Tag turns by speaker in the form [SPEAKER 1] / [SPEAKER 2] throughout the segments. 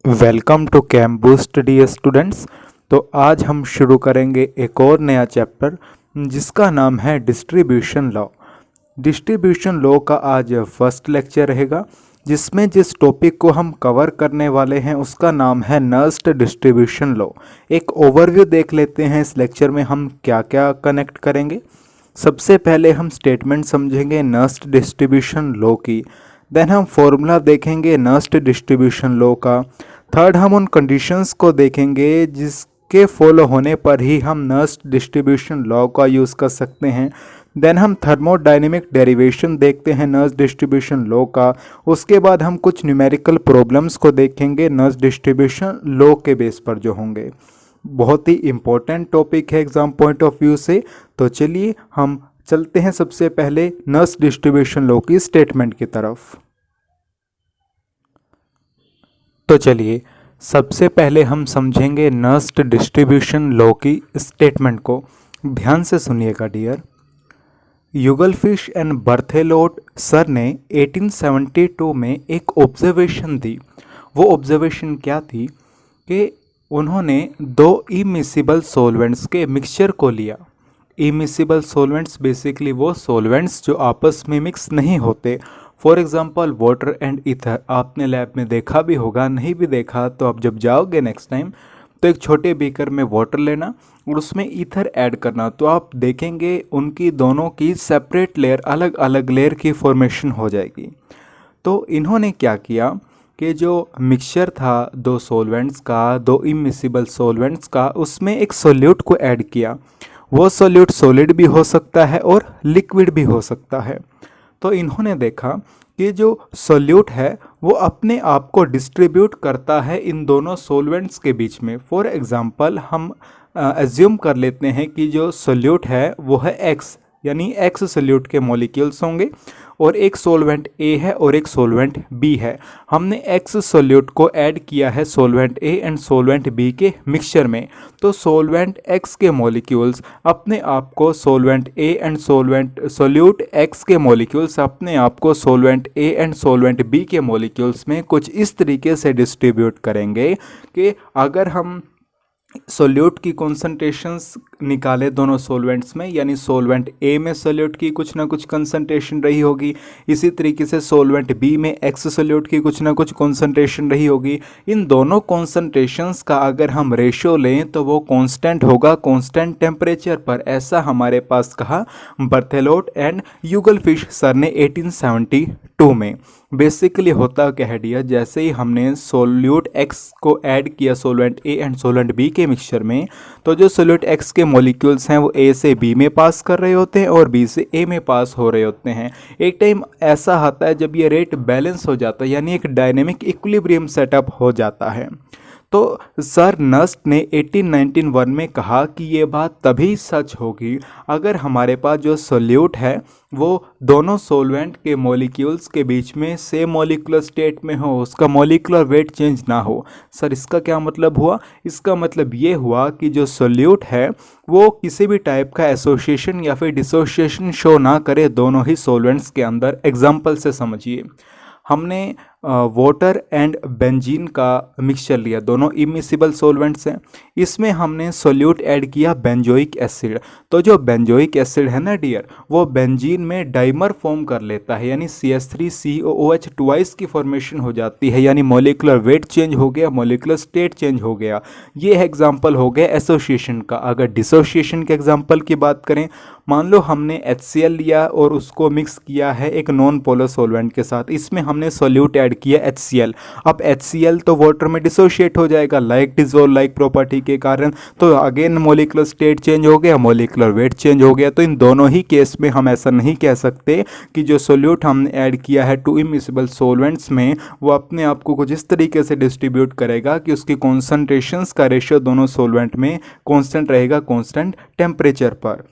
[SPEAKER 1] Welcome to chem boost dear students. तो आज हम शुरू करेंगे एक और नया चैप्टर जिसका नाम है डिस्ट्रीब्यूशन लॉ। डिस्ट्रीब्यूशन लॉ का आज फर्स्ट लेक्चर रहेगा, जिसमें जिस टॉपिक को हम कवर करने वाले हैं उसका नाम है नर्स्ड डिस्ट्रीब्यूशन लॉ। एक ओवरव्यू देख लेते हैं इस लेक्चर में हम क्या क्या कनेक्ट करेंगे। सबसे पहले हम स्टेटमेंट समझेंगे नर्स्ड डिस्ट्रीब्यूशन लॉ की, देन हम फॉर्मूला देखेंगे नर्स्ड डिस्ट्रीब्यूशन लॉ का। थर्ड, हम उन कंडीशंस को देखेंगे जिसके फॉलो होने पर ही हम नर्स्ड डिस्ट्रीब्यूशन लॉ का यूज़ कर सकते हैं। देन हम थर्मोडायनेमिक डेरिवेशन देखते हैं नर्स्ड डिस्ट्रीब्यूशन लॉ का। उसके बाद हम कुछ न्यूमेरिकल प्रॉब्लम्स को देखेंगे नर्स्ड डिस्ट्रीब्यूशन लॉ के बेस पर जो होंगे। बहुत ही इम्पोर्टेंट टॉपिक है एग्जाम पॉइंट ऑफ व्यू से। तो चलिए हम चलते हैं सबसे पहले नर्स्ड डिस्ट्रीब्यूशन लॉ की स्टेटमेंट की तरफ। तो चलिए सबसे पहले हम समझेंगे नर्स्ड डिस्ट्रीब्यूशन लॉ की स्टेटमेंट को। ध्यान से सुनिएगा डियर। युगलफिश एंड बर्थेलोट सर ने 1872 में एक ऑब्जर्वेशन दी। वो ऑब्जर्वेशन क्या थी कि उन्होंने दो इमिसिबल सॉल्वेंट्स के मिक्सचर को लिया। इमिसिबल सॉल्वेंट्स बेसिकली वो सॉल्वेंट्स जो आपस में मिक्स नहीं होते। For example water and ether, आपने लैब में देखा भी होगा, नहीं भी देखा तो आप जब जाओगे नेक्स्ट टाइम तो एक छोटे बीकर में वाटर लेना और उसमें ईथर ऐड करना, तो आप देखेंगे उनकी दोनों की सेपरेट लेयर, अलग अलग लेयर की फॉर्मेशन हो जाएगी। तो इन्होंने क्या किया कि जो मिक्सचर था दो सॉल्वेंट्स का, दो इमिसिबल सॉल्वेंट्स का, उसमें एक सोल्यूट को ऐड किया। वो सोल्यूट सॉलिड भी हो सकता है और लिक्विड भी हो सकता है। तो इन्होंने देखा कि जो सोल्यूट है वो अपने आप को डिस्ट्रीब्यूट करता है इन दोनों सॉल्वेंट्स के बीच में। फॉर एग्जांपल हम एज्यूम कर लेते हैं कि जो सोल्यूट है वो है एक्स, यानी एक्स सोल्यूट के मॉलिक्यूल्स होंगे और एक सॉल्वेंट ए है और एक सॉल्वेंट बी है। हमने एक्स सोल्यूट को ऐड किया है solvent A and solvent B के मिक्सचर में। तो सॉल्वेंट एक्स के मॉलिक्यूल्स अपने आप को solvent A and solute X के मॉलिक्यूल्स अपने आप को solvent A and solvent B के मॉलिक्यूल्स में कुछ इस तरीके से डिस्ट्रीब्यूट करेंगे कि अगर हम सोल्यूट की कॉन्सेंट्रेशंस निकाले दोनों सॉल्वेंट्स में, यानी सॉल्वेंट ए में सोल्यूट की कुछ ना कुछ कंसंट्रेशन रही होगी, इसी तरीके से सॉल्वेंट बी में एक्स सोल्यूट की कुछ ना कुछ कॉन्सेंट्रेशन रही होगी। इन दोनों कॉन्सेंट्रेशंस का अगर हम रेशियो लें तो वो कांस्टेंट होगा, कांस्टेंट टेम्परेचर पर। ऐसा हमारे पास कहा बर्थेलोट एंड युगलफिश सर ने 1872 में। बेसिकली होता क्या है डियर, जैसे ही हमने सोल्यूट एक्स को ऐड किया solvent A and solvent B के मिक्सचर में, तो जो सोल्यूट एक्स के मॉलिक्यूल्स हैं वो ए से बी में पास कर रहे होते हैं और बी से ए में पास हो रहे होते हैं। एक टाइम ऐसा आता है जब ये रेट बैलेंस हो जाता है, यानी एक डायनेमिक इक्विलिब्रियम सेटअप हो जाता है। तो सर नर्स्ट ने 1891 में कहा कि ये बात तभी सच होगी अगर हमारे पास जो सोल्यूट है वो दोनों सॉल्वेंट के मॉलिक्यूल्स के बीच में सेम मॉलिक्यूलर स्टेट में हो, उसका मॉलिक्यूलर वेट चेंज ना हो। सर इसका क्या मतलब हुआ? इसका मतलब ये हुआ कि जो सोल्यूट है वो किसी भी टाइप का एसोसिएशन या फिर डिसोसिएशन शो ना करे दोनों ही सॉल्वेंट्स के अंदर। एग्जाम्पल से समझिए, हमने वाटर एंड बेंजीन का मिक्सचर लिया, दोनों इमिसिबल सॉल्वेंट्स हैं। इसमें हमने सोल्यूट ऐड किया बेंजोइक एसिड। तो जो बेंजोइक एसिड है ना डियर, वो बेंजीन में डाइमर फॉर्म कर लेता है, यानी CH3COOH ट्वाइस की फॉर्मेशन हो जाती है, यानी मॉलिक्यूलर वेट चेंज हो गया, मॉलिक्यूलर स्टेट चेंज हो गया। ये एग्जाम्पल हो गया एसोसिएशन का। अगर डिसोसिएशन के एग्जाम्पल की बात करें, मान लो हमने HCl लिया और उसको मिक्स किया है एक नॉन पोलर सॉल्वेंट के साथ, इसमें हमने सोल्यूट ऐड किया HCl। अब HCl तो वाटर में डिसोशिएट हो जाएगा लाइक डिजोल्व लाइक प्रॉपर्टी के कारण, तो अगेन मॉलिक्यूलर स्टेट चेंज हो गया, मॉलिक्यूलर वेट चेंज हो गया। तो इन दोनों ही केस में हम ऐसा नहीं कह सकते कि जो सोल्यूट हमने ऐड किया है टू इमिसिबल सॉल्वेंट्स में वो अपने आप को कुछ इस तरीके से डिस्ट्रीब्यूट करेगा कि उसकी कॉन्सेंट्रेशंस का रेशियो दोनों सॉल्वेंट में कॉन्स्टेंट रहेगा, कॉन्स्टेंट टेम्परेचर पर।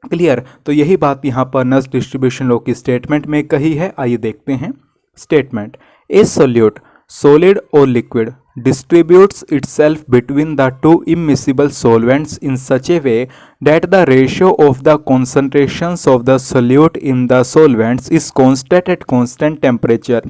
[SPEAKER 1] क्लियर? तो यही बात यहाँ पर नर्स्ड डिस्ट्रीब्यूशन लॉ की स्टेटमेंट में कही है। आइए देखते हैं स्टेटमेंट। ए सोल्यूट सॉलिड और liquid distributes itself between the two immiscible solvents in such a way that the ratio of the concentrations of the solute in the solvents is constant at constant temperature.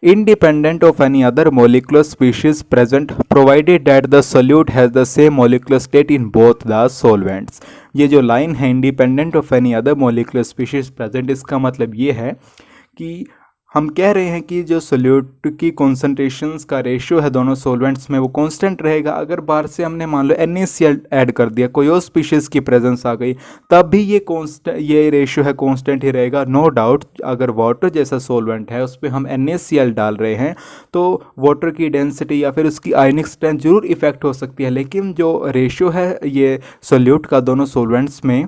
[SPEAKER 1] independent of any other molecular species present provided that the solute has the same molecular state in both the solvents। ये जो line है independent of any other molecular species present, इसका मतलब ये है कि हम कह रहे हैं कि जो सोल्यूट की कॉन्सेंट्रेशंस का रेशियो है दोनों सॉल्वेंट्स में वो कांस्टेंट रहेगा। अगर बाहर से हमने मान लो NaCl ऐड कर दिया, कोई और स्पीशीज़ की प्रेजेंस आ गई, तब भी ये रेशियो है कांस्टेंट ही रहेगा। नो डाउट अगर वाटर जैसा सॉल्वेंट है उस पर हम NaCl डाल रहे हैं तो वाटर की डेंसिटी या फिर उसकी आयनिक स्ट्रेंथ जरूर इफेक्ट हो सकती है, लेकिन जो रेशियो है ये सोल्यूट का दोनों सॉल्वेंट्स में,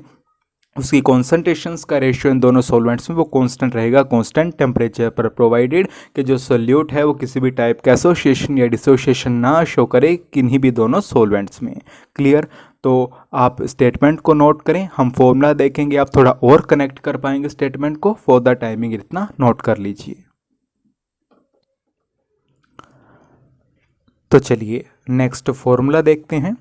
[SPEAKER 1] उसकी कॉन्सेंट्रेशंस का रेशियो इन दोनों सॉल्वेंट्स में वो कांस्टेंट रहेगा कांस्टेंट टेम्परेचर पर, प्रोवाइडेड कि जो सोल्यूट है वो किसी भी टाइप का एसोसिएशन या डिसोसिएशन ना शो करे किन्हीं भी दोनों सॉल्वेंट्स में। क्लियर? तो आप स्टेटमेंट को नोट करें, हम फॉर्मूला देखेंगे, आप थोड़ा और कनेक्ट कर पाएंगे स्टेटमेंट को। फॉर द टाइमिंग इतना नोट कर लीजिए। तो चलिए नेक्स्ट फॉर्मूला देखते हैं।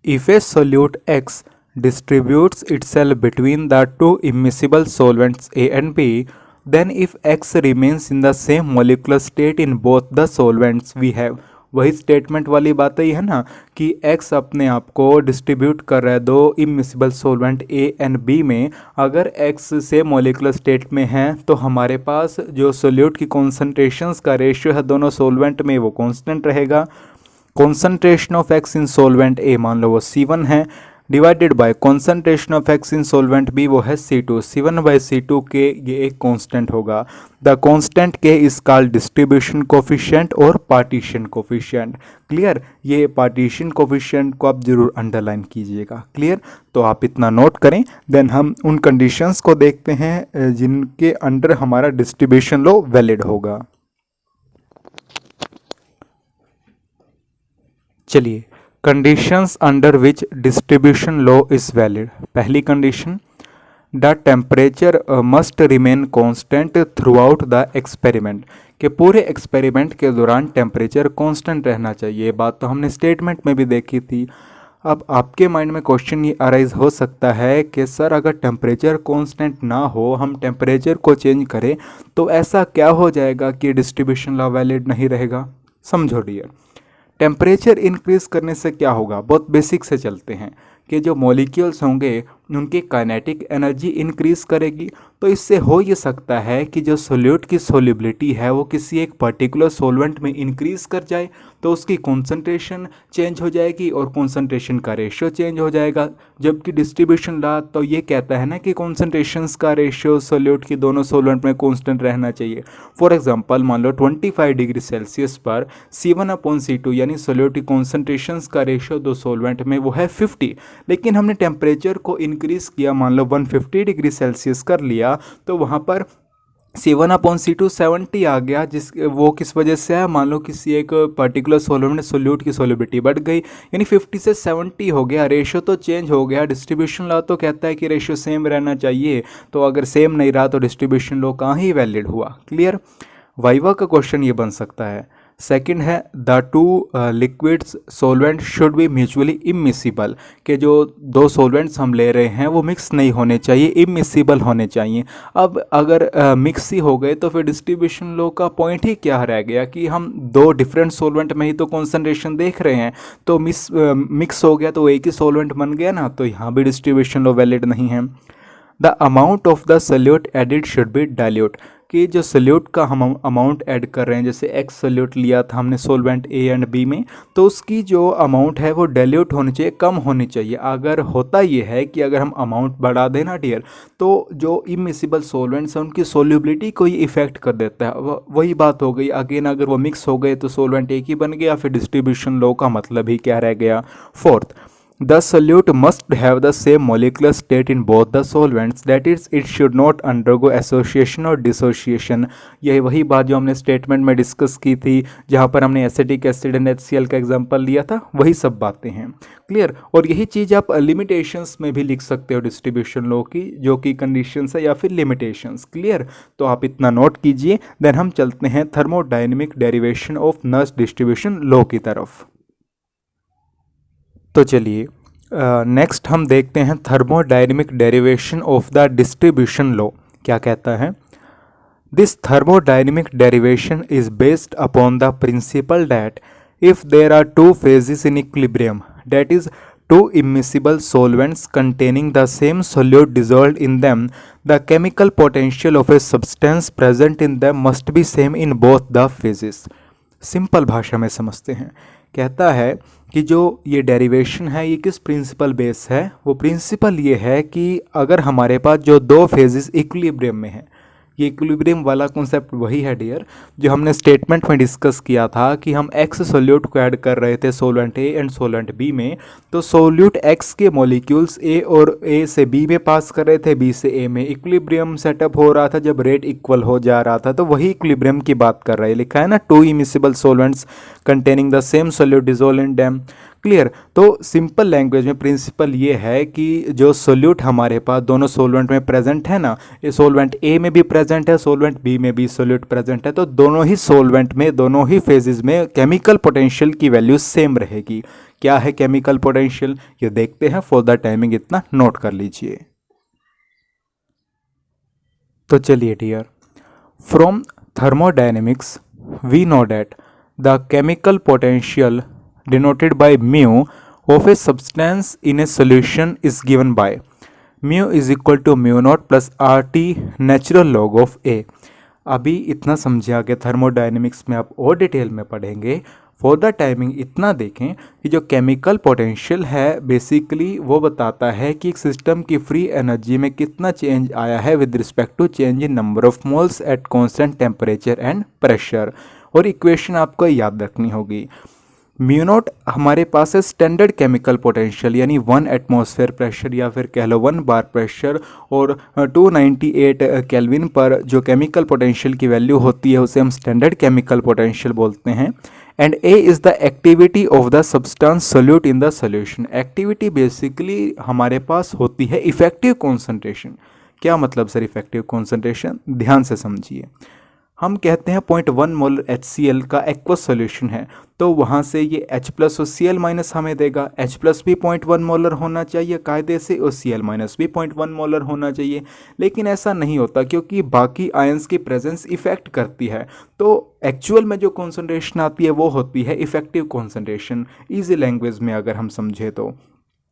[SPEAKER 1] If A solute X distributes itself between the two immiscible solvents A and B, then if X remains in the same molecular state in both the solvents we have, वही statement वाली बात ही है ना कि X अपने आप को distribute कर रहा है दो immiscible solvent A and B में। अगर X से मोलिकुलर स्टेट में है तो हमारे पास जो सोल्यूट की कॉन्सेंट्रेशंस का रेशियो है दोनों सॉल्वेंट में वो कांस्टेंट रहेगा। Concentration of X in solvent A मान लो वो C1 है, divided by concentration of X in solvent B वो है C2। C1 बाई C2 के ये एक कांस्टेंट होगा। The constant K is called distribution coefficient और पार्टीशन कोफिशिएंट। क्लियर? ये पार्टीशन कोफिशिएंट को आप जरूर अंडरलाइन कीजिएगा। क्लियर? तो आप इतना नोट करें। देन हम उन कंडीशंस को देखते हैं जिनके अंडर हमारा डिस्ट्रीब्यूशन लॉ वैलिड होगा। चलिए, conditions under which distribution law is valid. पहली condition, the temperature must remain constant throughout the experiment, कि पूरे एक्सपेरिमेंट के दौरान टेम्परेचर कांस्टेंट रहना चाहिए। ये बात तो हमने स्टेटमेंट में भी देखी थी। अब आपके माइंड में क्वेश्चन ये अराइज हो सकता है कि सर अगर टेम्परेचर कांस्टेंट ना हो, हम टेम्परेचर को चेंज करें तो ऐसा क्या हो जाएगा कि डिस्ट्रीब्यूशन लॉ वैलिड नहीं रहेगा। समझो डियर, टेम्परेचर इंक्रीज करने से क्या होगा, बहुत बेसिक से चलते हैं कि जो मॉलिक्यूल्स होंगे उनकी काइनेटिक एनर्जी इंक्रीज करेगी। तो इससे हो ये सकता है कि जो सोल्यूट की सोल्युबिलिटी है वो किसी एक पर्टिकुलर सॉल्वेंट में इंक्रीज कर जाए, तो उसकी कॉन्सेंट्रेशन चेंज हो जाएगी और कॉन्सेंट्रेशन का रेशियो चेंज हो जाएगा। जबकि डिस्ट्रीब्यूशन लॉ तो ये कहता है ना कि कॉन्सेंट्रेशंस का रेशियो सोल्यूट की दोनों सॉल्वेंट में कांस्टेंट रहना चाहिए। फॉर एग्जांपल मान लो 25 डिग्री सेल्सियस पर C1/C2 यानी सोल्यूट की कॉन्सेंट्रेशंस का रेशियो दो सॉल्वेंट में वो है 50, लेकिन हमने टेम्परेचर को इंक्रीज किया, मान लो 150 डिग्री सेल्सियस कर लिया, तो वहाँ पर C1/C2 70 आ गया। वो किस वजह से है, मान लो किसी एक पर्टिकुलर सॉल्वेंट में सोल्यूट की सोल्युबिलिटी बढ़ गई, यानी 50 से 70 हो गया, रेशियो तो चेंज हो गया। डिस्ट्रीब्यूशन लॉ तो कहता है कि रेशियो सेम रहना चाहिए, तो अगर सेम नहीं रहा तो डिस्ट्रीब्यूशन लॉ कहाँ ही वैलिड हुआ। क्लियर? वाइवा का क्वेश्चन ये बन सकता है। सेकंड है, the two liquids solvent should be mutually immiscible, कि जो दो सोलवेंट्स हम ले रहे हैं वो मिक्स नहीं होने चाहिए, इमिसिबल होने चाहिए। अब अगर मिक्स ही हो गए तो फिर डिस्ट्रीब्यूशन लॉ का पॉइंट ही क्या रह गया कि हम दो डिफरेंट सोलवेंट में ही तो कॉन्सेंट्रेशन देख रहे हैं, तो मिक्स हो गया तो एक ही सोलवेंट बन गया ना, तो यहाँ भी डिस्ट्रीब्यूशन लॉ वैलिड नहीं है। The amount of the solute added should be dilute, कि जो सोल्यूट का हम अमाउंट ऐड कर रहे हैं, जैसे एक्स सोल्यूट लिया था हमने सॉल्वेंट ए एंड बी में, तो उसकी जो अमाउंट है वो डाइल्यूट होनी चाहिए, कम होनी चाहिए। अगर होता ये है कि अगर हम अमाउंट बढ़ा देना डियर, तो जो इमिसिबल सॉल्वेंट्स हैं उनकी सोल्यूबिलिटी को ही इफेक्ट कर देता है। वही बात हो गई अगेन, अगर वो मिक्स हो गए तो सॉल्वेंट एक ही बन गया, फिर डिस्ट्रीब्यूशन लॉ का मतलब ही क्या रह गया। Fourth, the solute must have the same molecular state in both the solvents, that is it should not undergo association or dissociation। यही वही बात जो हमने स्टेटमेंट में डिस्कस की थी, जहाँ पर हमने एसिटिक एसिड एंड HCl का एग्जांपल लिया था, वही सब बातें हैं। क्लियर? और यही चीज़ आप लिमिटेशंस में भी लिख सकते हो डिस्ट्रीब्यूशन लॉ की, जो कि कंडीशंस है या फिर लिमिटेशंस। क्लियर? तो आप इतना नोट कीजिए। देन हम चलते हैं thermodynamic derivation of nurse distribution law की तरफ। तो चलिए नेक्स्ट हम देखते हैं thermodynamic derivation of the distribution law क्या कहता है। This thermodynamic derivation is based upon the principle that if there are two phases in equilibrium, that is, two immiscible solvents containing the same solute dissolved in them, the chemical potential of a substance present in them must be same in both the phases. Simple भाषा में समझते हैं। कहता है कि जो ये derivation है ये किस प्रिंसिपल बेस है। वो प्रिंसिपल ये है कि अगर हमारे पास जो दो फेजेस इक्विलिब्रियम में है, ये इक्विलिब्रियम वाला कॉन्सेप्ट वही है डियर जो हमने स्टेटमेंट में डिस्कस किया था कि हम एक्स सोल्यूट को ऐड कर रहे थे सोलेंट ए एंड सोलेंट बी में। तो सोल्यूट एक्स के मॉलिक्यूल्स ए और ए से बी में पास कर रहे थे, बी से ए में। इक्विलिब्रियम सेटअप हो रहा था जब रेट इक्वल हो जा रहा था, तो वही इक्विलिब्रियम की बात कर रहे हैं। लिखा है ना, two immiscible solvents containing the same solute dissolve in them. Clear. तो सिंपल लैंग्वेज में प्रिंसिपल ये है कि जो सोल्यूट हमारे पास दोनों सोलवेंट में प्रेजेंट है ना, ये सोलवेंट ए में भी प्रेजेंट है, सोलवेंट बी में भी सोल्यूट प्रेजेंट है, तो दोनों ही सोलवेंट में दोनों ही फेजेस में केमिकल पोटेंशियल की वैल्यू सेम रहेगी। क्या है केमिकल पोटेंशियल, ये देखते हैं। फॉर द टाइमिंग इतना नोट कर लीजिए। तो चलिए dear, from thermodynamics we know that the chemical potential denoted by mu of a substance in a solution is given by mu is equal to mu naught plus RT natural log of A। अभी इतना समझे, आगे thermodynamics में आप और detail में पढ़ेंगे। For the timing इतना देखें कि जो केमिकल पोटेंशियल है बेसिकली वो बताता है कि एक सिस्टम की फ्री एनर्जी में कितना चेंज आया है with respect to change in number of moles at constant temperature and pressure. और इक्वेशन आपको याद रखनी होगी। म्यू नॉट हमारे पास है स्टैंडर्ड केमिकल पोटेंशियल, यानी 1 एटमॉस्फेयर प्रेशर या फिर कह लो 1 बार प्रेशर, और 298 केल्विन पर जो केमिकल पोटेंशियल की वैल्यू होती है उसे हम स्टैंडर्ड केमिकल पोटेंशियल बोलते हैं। And A is the activity of the substance solute in the solution. Activity basically हमारे पास होती है इफेक्टिव कॉन्सेंट्रेशन। क्या मतलब सर इफेक्टिव कॉन्सेंट्रेशन, ध्यान से समझिए। हम कहते हैं 0.1 मोल HCl का एक्वस सॉल्यूशन है, तो वहाँ से ये H प्लस और Cl माइनस हमें देगा। H प्लस भी 0.1 मोलर होना चाहिए कायदे से, और Cl माइनस भी 0.1 मोलर होना चाहिए। लेकिन ऐसा नहीं होता क्योंकि बाकी आयंस की प्रेजेंस इफेक्ट करती है। तो एक्चुअल में जो कॉन्सेंट्रेशन आती है वो होती है इफेक्टिव कॉन्सेंट्रेशन, ईजी लैंग्वेज में अगर हम समझे तो।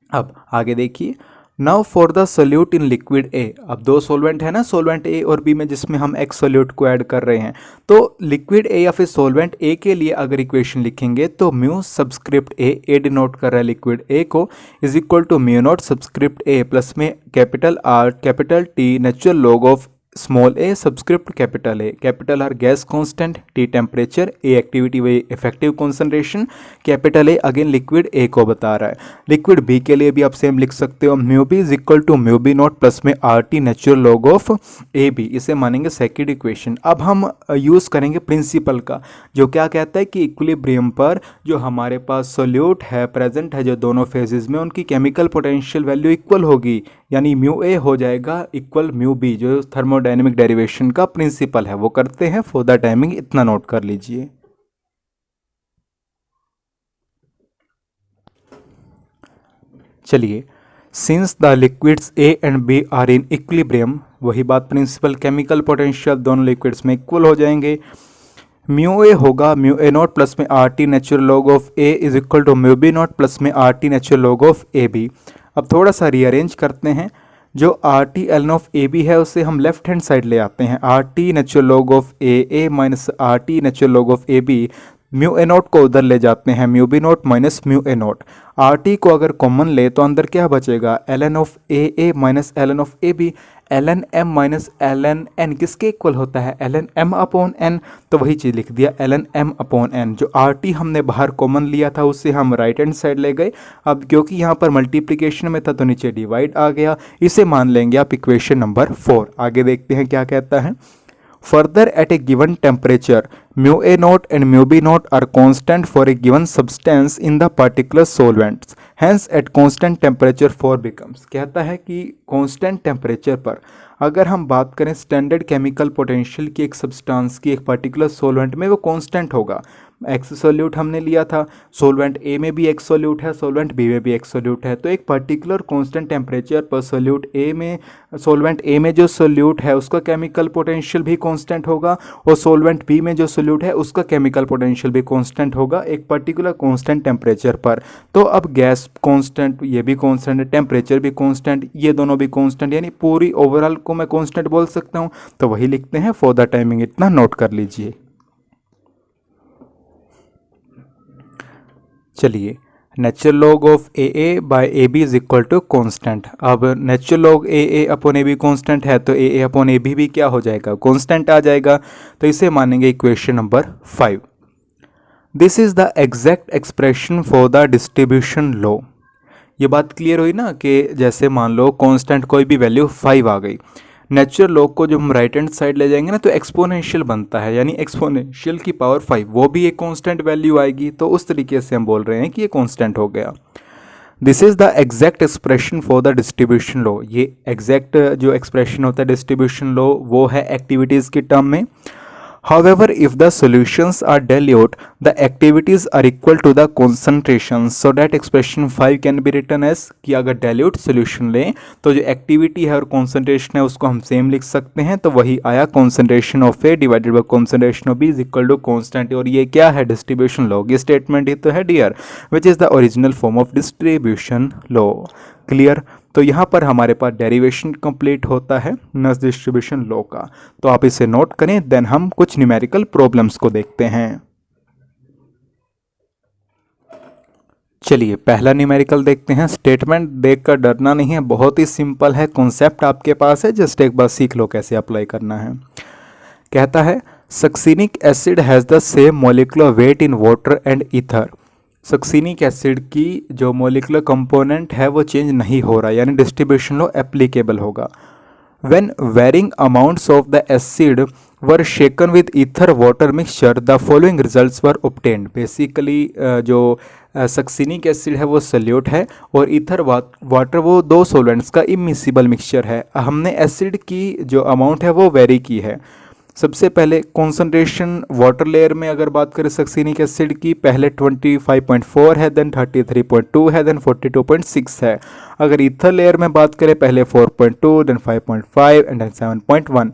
[SPEAKER 1] अब आगे देखिए, now for the solute in liquid A. अब दो सोलवेंट है ना, सोलवेंट ए और बी में, जिसमें हम एक्स सोल्यूट को ऐड कर रहे हैं। तो लिक्विड ए या फिर सोलवेंट ए के लिए अगर इक्वेशन लिखेंगे तो म्यू सबस्क्रिप्ट ए डिनोट कर रहा है लिक्विड ए को, is equal to mu naught subscript A plus में capital R capital T natural log of small A subscript capital A. Capital R gas constant, T temperature, A activity व effective concentration, capital A again liquid A को बता रहा है। Liquid B के लिए भी आप सेम लिख सकते हो, mu B is equal to mu B not plus में R T natural log of A B. इसे मानेंगे सेकेंड इक्वेशन। अब हम यूज़ करेंगे प्रिंसिपल का, जो क्या कहता है कि इक्विलिब्रियम पर जो हमारे पास सोल्यूट है प्रेजेंट है जो दोनों फेजेस में, उनकी केमिकल पोटेंशियल वैल्यू इक्वल होगी, यानी म्यू ए हो जाएगा इक्वल म्यू बी। जो थर्मोडायनेमिक डेरिवेशन का प्रिंसिपल है वो करते हैं। फॉर द टाइमिंग इतना नोट कर लीजिए। चलिए, since the liquids A and B are in equilibrium, वही बात प्रिंसिपल, केमिकल पोटेंशियल दोनों लिक्विड्स में इक्वल हो जाएंगे। म्यू ए होगा म्यू ए नॉट प्लस में R T natural log of A is equal to mu B not plus में R T natural log of A B. अब थोड़ा सा रीअरेंज करते हैं। जो R T L of A B है उसे हम लेफ्ट हैंड साइड ले आते हैं। R T natural log of A minus R T natural log of A B. Mu A naught को उधर ले जाते हैं, mu B naught minus mu A naught. R T को अगर कॉमन ले तो अंदर क्या बचेगा, L N of A minus L N of A B. L N M minus L N N किसके इक्वल होता है, L N M upon N. तो वही चीज़ लिख दिया, L N M upon N. जो आर टी हमने बाहर कॉमन लिया था उसे हम राइट हैंड साइड ले गए। अब क्योंकि यहाँ पर मल्टीप्लिकेशन में था तो नीचे डिवाइड आ गया, इसे मान लेंगे आप इक्वेशन नंबर 4। आगे देखते हैं क्या कहता है। Further, at a given temperature, mu A naught and mu B naught are constant for a given substance in the particular solvents. Hence, at constant temperature 4 becomes। कहता है कि constant temperature पर अगर हम बात करें स्टैंडर्ड केमिकल पोटेंशियल की एक सब्सटेंस की एक पर्टिकुलर सोलवेंट में, वो कांस्टेंट होगा। एक्स सॉल्यूट हमने लिया था, सॉल्वेंट ए में भी एक्स सॉल्यूट है, सॉल्वेंट बी में भी एक्स सॉल्यूट है। तो एक पर्टिकुलर कांस्टेंट टेम्परेचर पर सॉल्वेंट ए में जो सॉल्यूट है उसका केमिकल पोटेंशियल भी कांस्टेंट होगा, और सॉल्वेंट बी में जो सॉल्यूट है उसका केमिकल पोटेंशियल भी कांस्टेंट होगा एक पर्टिकुलर कांस्टेंट टेम्परेचर पर। तो अब गैस कांस्टेंट, ये भी कांस्टेंट है, टेम्परेचर भी कांस्टेंट, ये दोनों भी कांस्टेंट, यानी पूरी ओवरऑल को मैं कांस्टेंट बोल सकता हूँ। तो वही लिखते हैं फॉर द टाइमिंग, इतना नोट कर लीजिए। चलिए, natural log of A A by A B is equal to constant. अब natural log A upon A B constant है, तो ए अपॉन ए बी भी क्या हो जाएगा, कॉन्स्टेंट आ जाएगा। तो इसे मानेंगे equation number 5। This is the exact expression for the distribution law. ये बात क्लियर हुई ना, कि जैसे मान लो कॉन्स्टेंट कोई भी वैल्यू 5 आ गई, नेचुरल लॉग को जब हम राइट हैंड साइड ले जाएंगे ना तो एक्सपोनेंशियल बनता है, यानी एक्सपोनेंशियल की पावर 5, वो भी एक कांस्टेंट वैल्यू आएगी। तो उस तरीके से हम बोल रहे हैं कि ये कांस्टेंट हो गया। This is the exact expression for the distribution law. ये एग्जैक्ट जो एक्सप्रेशन होता है डिस्ट्रीब्यूशन लॉ वो है एक्टिविटीज़ की टर्म में। However, if the solutions are dilute, the activities are equal to the concentrations. So that expression 5 can be written as कि अगर dilute solution लें तो जो activity है और concentration है उसको हम सेम लिख सकते हैं। तो वही आया concentration of A divided by concentration of B is equal to constant। और ये क्या है, distribution law की statement ही तो है dear, which is the original form of distribution law। Clear. तो यहाँ पर हमारे पास डेरिवेशन कंप्लीट होता है नॉइस डिस्ट्रीब्यूशन लॉ का। तो आप इसे नोट करें, देन हम कुछ न्यूमेरिकल प्रॉब्लम्स को देखते हैं। चलिए, पहला न्यूमेरिकल देखते हैं। स्टेटमेंट देखकर डरना नहीं है, बहुत ही सिंपल है, कॉन्सेप्ट आपके पास है, जस्ट एक बार सीख लो कैसे अप्लाई करना है। कहता है succinic acid has the same molecular weight in water and ether. Succinic acid की जो मोलिकुलर कंपोनेंट है वो चेंज नहीं हो रहा, यानी डिस्ट्रीब्यूशन लॉ एप्लीकेबल होगा। When varying amounts of the acid were shaken with ether water mixture the following results were obtained. Basically जो सक्सिनिक एसिड है वो सल्यूट है और ईथर वाटर वो दो सॉल्वेंट्स का इमिसिबल मिक्सचर है। हमने एसिड की जो अमाउंट है वो वेरी की है। सबसे पहले कॉन्सेंट्रेशन वाटर लेयर में अगर बात करें सक्सिनिक एसिड की, पहले 25.4 है, देन 33.2 है, देन 42.6 है। अगर ईथर लेयर में बात करें, पहले 4.2, then 5.5 and then 7.1।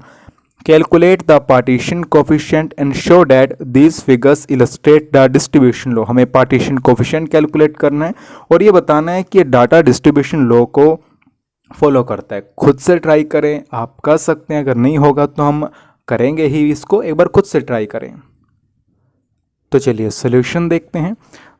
[SPEAKER 1] Calculate the partition coefficient and show that these figures illustrate the distribution law. हमें पार्टीशन कोफिशिएंट कैलकुलेट करना है और ये बताना है कि डाटा डिस्ट्रीब्यूशन लॉ को फॉलो करता है। खुद से ट्राई करें, आप कर सकते हैं, अगर नहीं होगा तो हम करेंगे ही इसको, एक बार खुद से ट्राई करें। तो चलिए सॉल्यूशन देखते हैं।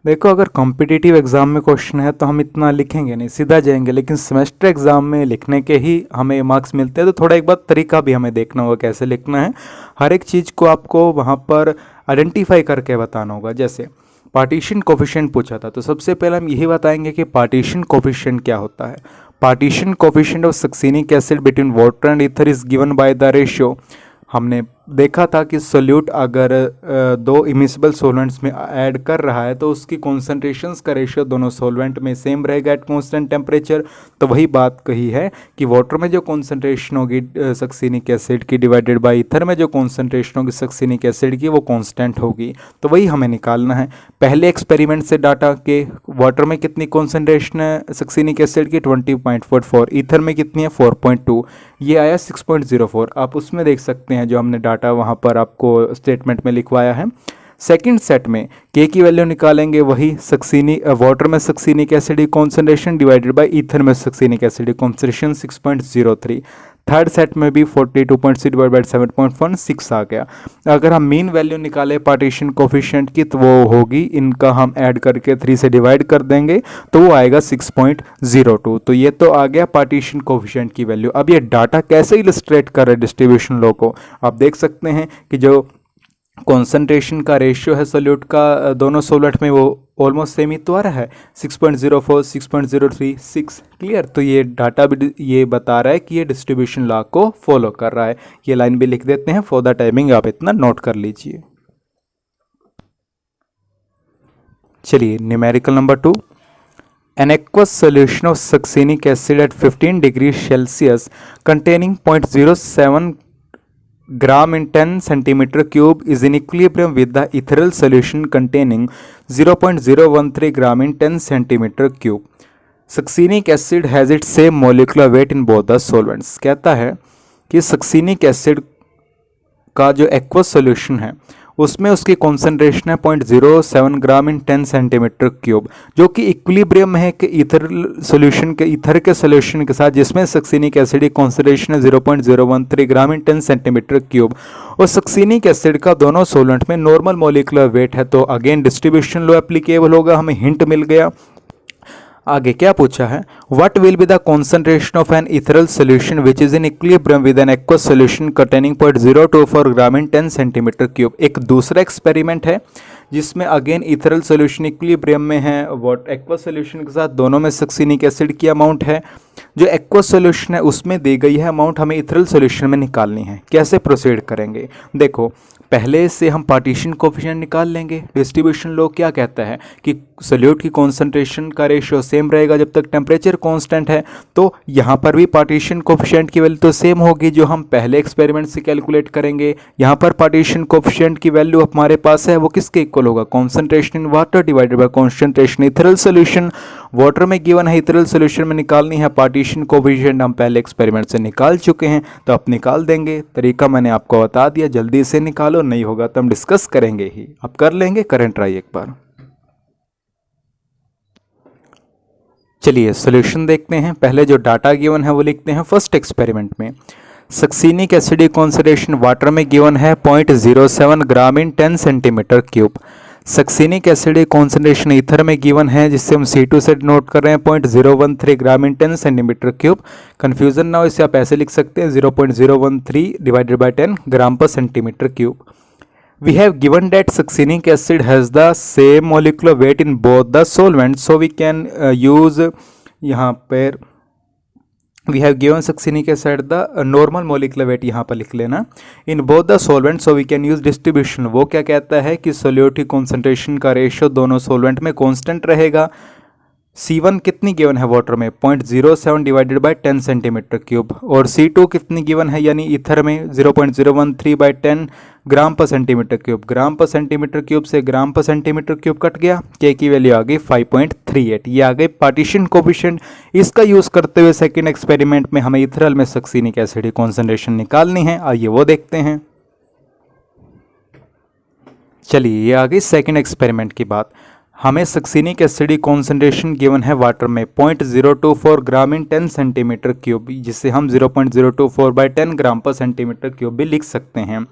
[SPEAKER 1] देखो, अगर कॉम्पिटिटिव एग्जाम में क्वेश्चन है तो हम इतना लिखेंगे नहीं, सीधा जाएंगे, लेकिन सेमेस्टर एग्जाम में लिखने के ही हमें मार्क्स मिलते हैं। तो थोड़ा एक बार तरीका भी हमें देखना होगा कैसे लिखना है। हर एक चीज़ को आपको वहाँ पर आइडेंटिफाई करके बताना होगा। जैसे पार्टीशन कोफिशिएंट पूछा था, तो सबसे पहले हम यही बताएंगे कि पार्टीशन कोफिशिएंट क्या होता है। Partition coefficient of succinic acid between water and ether is given by the ratio. हमने देखा था कि सोल्यूट अगर दो इमिसिबल सॉल्वेंट्स में ऐड कर रहा है तो उसकी कॉन्सेंट्रेशंस का रेशियो दोनों सॉल्वेंट में सेम रहेगा एट कांस्टेंट टेम्परेचर। तो वही बात कही है कि वाटर में जो कॉन्सेंट्रेशन होगी सक्सिनिक एसिड की डिवाइडेड बाय ईथर में जो कॉन्सेंट्रेशन होगी सक्सिनिक एसिड की वो कांस्टेंट होगी। तो वही हमें निकालना है। पहले एक्सपेरिमेंट से डाटा के वाटर में कितनी कॉन्सेंट्रेशन है सक्सिनिक एसिड की 20.44, ईथर में कितनी है 4.2, ये आया 6.04। आप उसमें देख सकते हैं जो हमने डाटा वहाँ पर आपको स्टेटमेंट में लिखवाया है। सेकंड सेट में के की वैल्यू निकालेंगे, वही वाटर में सक्सिनिक एसिड की कॉन्सेंट्रेशन डिवाइडेड बाय ईथर में सक्सिनिक एसिड की कॉन्सेंट्रेशन 6.03। थर्ड सेट में भी 42.6 डिवाइड बाय 7.16 आ गया। अगर हम मीन वैल्यू निकाले पार्टीशन कोफिशिएंट की तो वो होगी, इनका हम ऐड करके 3 से डिवाइड कर देंगे तो वो आएगा 6.02। तो ये तो आ गया पार्टीशन कोफिशिएंट की वैल्यू। अब ये डाटा कैसे इलस्ट्रेट कर रहे हैं डिस्ट्रीब्यूशन लॉ को, आप देख सकते हैं कि जो कॉन्सेंट्रेशन का रेशियो है सोल्यूट का दोनों सोल्यूट में वो ऑलमोस्ट सेम ही तो आ रहा है 6.04, 6.03, 6। क्लियर। तो ये डाटा भी ये बता रहा है कि ये डिस्ट्रीब्यूशन लॉ को फॉलो कर रहा है। ये लाइन भी लिख देते हैं फॉर द टाइमिंग, आप इतना नोट कर लीजिए। चलिए numerical number 2। An aqueous solution of succinic acid at 15 degrees Celsius containing 0.07 gram in 10 centimeter cube is in equilibrium with the ethereal solution containing 0.013 gram in 10 centimeter cube. Succinic acid has its same molecular weight in both the solvents. कहता है कि succinic acid का जो aqueous solution है उसमें उसकी concentration है 0.07 ग्राम in 10 centimetre cube, जो कि इक्विलिब्रियम है कि ईथर सोल्यूशन के ईथर के सोल्यूशन के साथ, जिसमें सक्सीनिक एसिड की कॉन्सेंट्रेशन है 0.013 ग्राम इन 10 सेंटीमीटर क्यूब। और सक्सीनिक एसिड का दोनों सोलेंट में नॉर्मल मोलिकुलर वेट है, तो अगेन डिस्ट्रीब्यूशन लॉ एप्लीकेबल होगा, हमें हिंट मिल गया। आगे क्या पूछा है, what will be the concentration of an ethereal solution which is in equilibrium with an aqueous solution containing 0.024 gram in 10 centimetre cube. एक दूसरा एक्सपेरिमेंट है जिसमें अगेन इथरल सोल्यूशन इक्विलिब्रियम में है, वॉट एक्वस सोल्यूशन के साथ दोनों में सक्सीनिक एसिड की अमाउंट है। जो एक्वस सोल्यूशन है उसमें दी गई है अमाउंट हमें इथरल सोल्यूशन में निकालनी है। कैसे प्रोसीड करेंगे, देखो पहले से हम पार्टीशन कोफिशिएंट निकाल लेंगे। डिस्ट्रीब्यूशन लॉ क्या कहता है कि सोल्यूट की कॉन्सेंट्रेशन का रेशियो सेम रहेगा जब तक टेम्परेचर कांस्टेंट है, तो यहाँ पर भी पार्टीशन कोफिशिएंट की वैल्यू तो सेम होगी जो हम पहले एक्सपेरिमेंट से कैलकुलेट करेंगे। यहाँ पर पार्टीशन कोफिशिएंट की वैल्यू हमारे पास है, वो किसके इक्वल होगा, concentration in water divided by concentration ethereal solution. Water में गिवन है, इथरल सोल्यूशन में निकालनी है पार्टीशन कोफिशिएंट, हम पहले एक्सपेरिमेंट से निकाल चुके हैं तो आप निकाल देंगे। तरीका मैंने आपको बता दिया, जल्दी से निकालो, नहीं होगा तो हम डिस्कस करेंगे ही। आप कर लेंगे करंट ट्राई एक बार। चलिए सॉल्यूशन देखते हैं। पहले जो डाटा गिवन है वो लिखते हैं। फर्स्ट एक्सपेरिमेंट में सक्सीनिक एसिड कॉन्सेंट्रेशन वाटर में गिवन है 0.07 ग्राम in 10 centimetre cube. Succinic acid concentration ether में गिवन है जिससे हम C2 से नोट कर रहे हैं 0.013 ग्राम इन 10 सेंटीमीटर क्यूब। कन्फ्यूजन ना हो, इसे आप ऐसे लिख सकते हैं 0.013 डिवाइडेड बाय 10 ग्राम पर centimetre cube. We have given that succinic acid has the same molecular weight in both the solvents, so we can use यहाँ पर we have given succinic acid the normal molecular weight यहाँ पर लिख लेना in both the solvents, so we can use distribution। वो क्या कहता है कि सोल्यूट की कॉन्सेंट्रेशन का रेशियो दोनों सोलवेंट में कांस्टेंट रहेगा। C1 कितनी गिवन है वाटर में 0.07 डिवाइडेड बाय 10 सेंटीमीटर क्यूब, और C2 कितनी गिवन है यानी ईथर में 0.013 बाय 10 ग्राम पर सेंटीमीटर क्यूब। ग्राम पर सेंटीमीटर क्यूब से ग्राम पर सेंटीमीटर क्यूब कट गया, K की वैल्यू आ गई 5.38। ये आ गई पार्टीशन कोफिशिएंट। इसका यूज़ करते हुए सेकेंड एक्सपेरिमेंट में हमें इथरल में सक्सीनिक एसिड की कॉन्सेंट्रेशन निकालनी है। आइए वो देखते हैं। चलिए ये आ गई सेकेंड एक्सपेरिमेंट की बात। हमें सक्सीनिक एसिड कॉन्सेंट्रेशन गिवन है वाटर में 0.024 ग्राम इन 10 सेंटीमीटर क्यूब, जिसे हम 0.024 बाय 10 ग्राम पर सेंटीमीटर क्यूब भी लिख सकते हैं।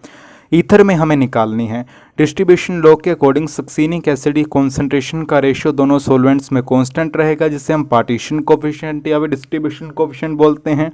[SPEAKER 1] ईथर में हमें निकालनी है। डिस्ट्रीब्यूशन लॉ के अकॉर्डिंग सक्सीनिक एसिड कॉन्सेंट्रेशन का रेशियो दोनों सोलवेंट्स में कांस्टेंट रहेगा, जिसे हम पार्टीशन कोफिशिएंट या फिर डिस्ट्रीब्यूशन कोफिशिएंट बोलते हैं।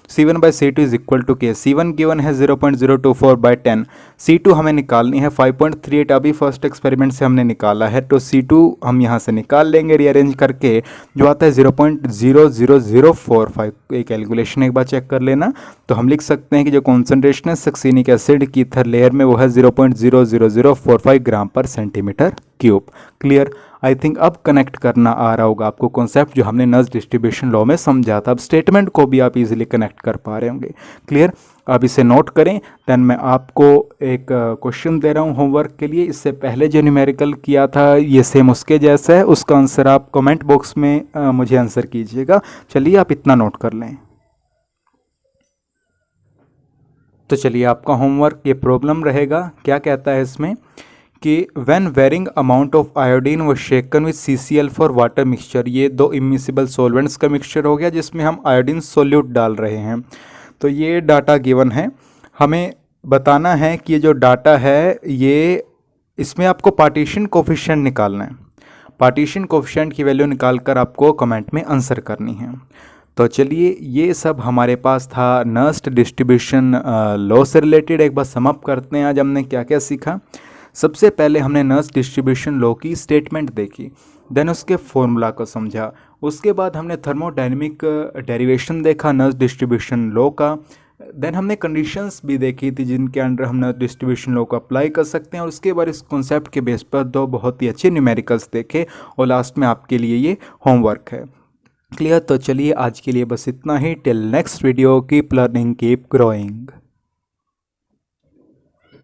[SPEAKER 1] C1 by C2 is equal to K। C1 given है 0.024 बाई 10, C2 हमें निकालनी है 5.38। अभी फर्स्ट एक्सपेरिमेंट से हमने निकाला है, तो C2 हम यहाँ से निकाल लेंगे रीअरेंज करके, जो आता है 0.00045। ये कैलकुलेशन एक बार चेक कर लेना। तो हम लिख सकते हैं कि जो कॉन्सेंट्रेशन है सक्सीनिक एसिड की ईथर लेयर में वो है 0.00045 ग्राम पर centimetre cube. Clear? I think अब कनेक्ट करना आ रहा होगा आपको कॉन्सेप्ट जो हमने नर्स डिस्ट्रीब्यूशन लॉ में समझा था। अब स्टेटमेंट को भी आप इजीली कनेक्ट कर पा रहे होंगे। क्लियर? अब इसे नोट करें। देन मैं आपको एक क्वेश्चन दे रहा हूँ होमवर्क के लिए। इससे पहले जो न्यूमेरिकल किया था ये सेम उसके जैसा है, उसका आंसर आप कमेंट बॉक्स में मुझे आंसर कीजिएगा। चलिए आप इतना नोट कर लें। तो चलिए आपका होमवर्क ये प्रॉब्लम रहेगा। क्या कहता है इसमें कि when varying amount of iodine व shaken with CCl four water mixture. ये दो इमिसिबल सॉल्वेंट्स का मिक्सचर हो गया जिसमें हम आयोडीन सोल्यूट डाल रहे हैं। तो ये डाटा गिवन है, हमें बताना है कि ये जो डाटा है ये इसमें आपको पार्टीशन कोफिशिएंट निकालना है। पार्टीशन कोफिशिएंट की वैल्यू निकाल कर आपको कमेंट में आंसर करनी है। तो चलिए ये सब हमारे पास था नर्स्ट डिस्ट्रीब्यूशन लॉ से रिलेटेड। एक बार समअप करते हैं आज हमने क्या क्या सीखा। सबसे पहले हमने नर्स डिस्ट्रीब्यूशन लॉ की स्टेटमेंट देखी, देन उसके फॉर्मूला को समझा। उसके बाद हमने थर्मोडायनेमिक डेरिवेशन देखा नर्स डिस्ट्रीब्यूशन लॉ का। देन हमने कंडीशंस भी देखी थी जिनके अंडर हम नर्स डिस्ट्रीब्यूशन लॉ को अप्लाई कर सकते हैं। और उसके बाद इस कॉन्सेप्ट के बेस पर दो बहुत ही अच्छे न्यूमेरिकल्स देखे और लास्ट में आपके लिए ये होमवर्क है। क्लियर? तो चलिए आज के लिए बस इतना ही। Till next video, keep learning, keep growing.